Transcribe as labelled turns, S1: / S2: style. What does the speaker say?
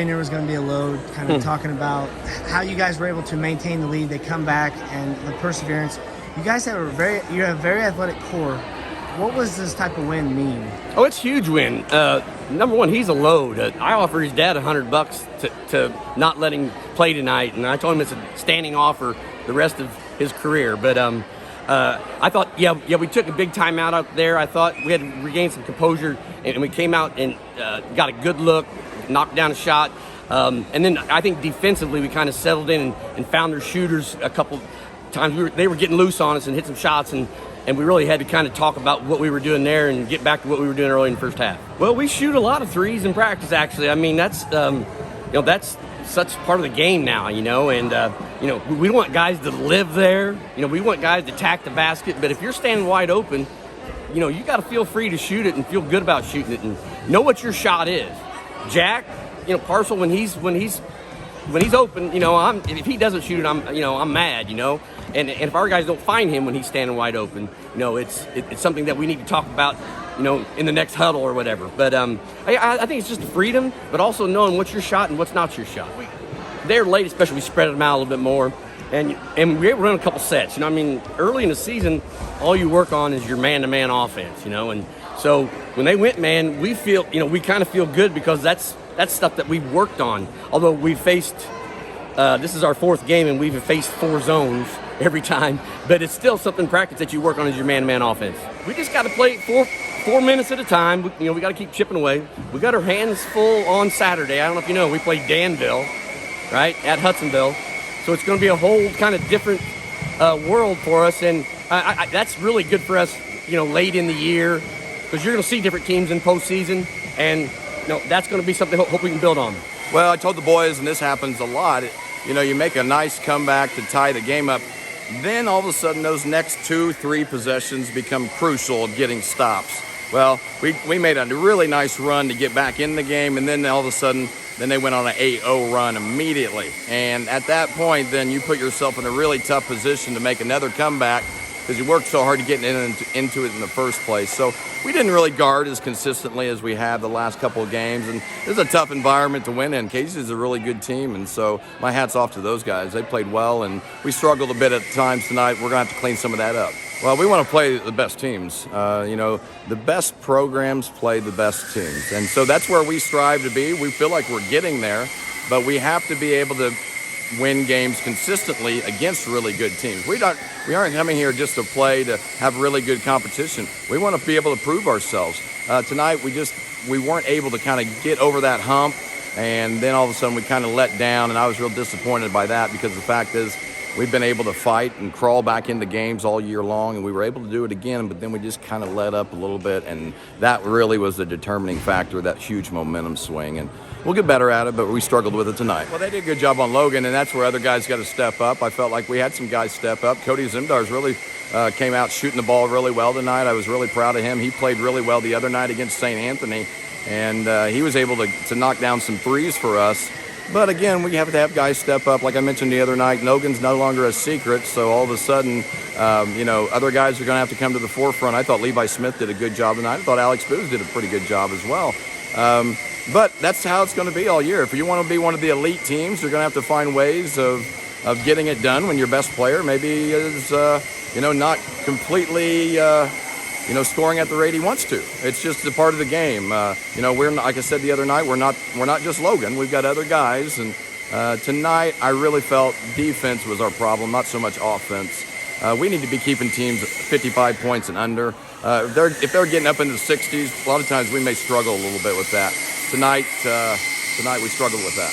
S1: Rainier was going to be a load, kind of talking about how you guys were able to maintain the lead. They come back and the perseverance. You guys have a very athletic core. What was this type of win mean?
S2: Oh, it's a huge win. Number one, he's a load. I offered his dad $100 to not let him play tonight, and I told him it's a standing offer the rest of his career. But I thought, we took a big timeout out there. I thought we had to regain some composure, and we came out and got a good look, knocked down a shot. And then I think defensively we kind of settled in and found their shooters a couple times. They were getting loose on us and hit some shots, and we really had to kind of talk about what we were doing there and get back to what we were doing early in the first half. Well, we shoot a lot of threes in practice, actually. I mean, that's that's such part of the game now, and we want guys to live there. We want guys to attack the basket, but if you're standing wide open, you got to feel free to shoot it and feel good about shooting it and know what your shot is. Jack, Parcel, when he's open, if he doesn't shoot it, I'm mad, And if our guys don't find him when he's standing wide open, it's something that we need to talk about, in the next huddle or whatever. But I think it's just the freedom, but also knowing what's your shot and what's not your shot. They're late, especially we spread them out a little bit more, and we run a couple sets. Early in the season, all you work on is your man-to-man offense, and so when they went man, we feel, we kind of feel good because that's stuff that we've worked on. Although we faced, this is our fourth game and we've faced 4 zones every time, but it's still something in practice that you work on as your man-to-man offense. We just got to play 4 minutes at a time. We got to keep chipping away. We got our hands full on Saturday. I don't know if you know, we play Danville, right, at Hudsonville. So it's going to be a whole kind of different world for us, and that's really good for us, late in the year, because you're going to see different teams in postseason, and that's going to be something hope we can build on.
S3: Well, I told the boys, and this happens a lot, you make a nice comeback to tie the game up. Then all of a sudden those next 2-3 possessions become crucial of getting stops. Well, we made a really nice run to get back in the game, and then all of a sudden then they went on an 8-0 run immediately. And at that point, then you put yourself in a really tough position to make another comeback because you worked so hard to get into it in the first place. So we didn't really guard as consistently as we have the last couple of games, and it's a tough environment to win in. Casey's a really good team, and so my hat's off to those guys. They played well, and we struggled a bit at times tonight. We're going to have to clean some of that up. Well, we want to play the best teams. The best programs play the best teams, and so that's where we strive to be. We feel like we're getting there, but we have to be able to win games consistently against really good teams. We aren't coming here just to play to have really good competition. We want to be able to prove ourselves. Tonight we weren't able to kind of get over that hump, and then all of a sudden we kind of let down, and I was real disappointed by that because the fact is we've been able to fight and crawl back into games all year long, and we were able to do it again, but then we just kind of let up a little bit, and that really was the determining factor, that huge momentum swing. And we'll get better at it, but we struggled with it tonight. Well, they did a good job on Logan, and that's where other guys got to step up. I felt like we had some guys step up. Cody Zimdar's really came out shooting the ball really well tonight. I was really proud of him. He played really well the other night against St. Anthony, and he was able to knock down some threes for us. But again, we have to have guys step up. Like I mentioned the other night, Nogan's no longer a secret, so all of a sudden, other guys are going to have to come to the forefront. I thought Levi Smith did a good job tonight. I thought Alex Booz did a pretty good job as well. But that's how it's going to be all year. If you want to be one of the elite teams, you're going to have to find ways of getting it done when your best player maybe is, not completely, scoring at the rate he wants to. It's just a part of the game. We're not, like I said the other night, we're not just Logan. We've got other guys, and tonight I really felt defense was our problem, not so much offense. We need to be keeping teams 55 points and under. If they're getting up into the 60s, a lot of times we may struggle a little bit with that. Tonight we struggled with that.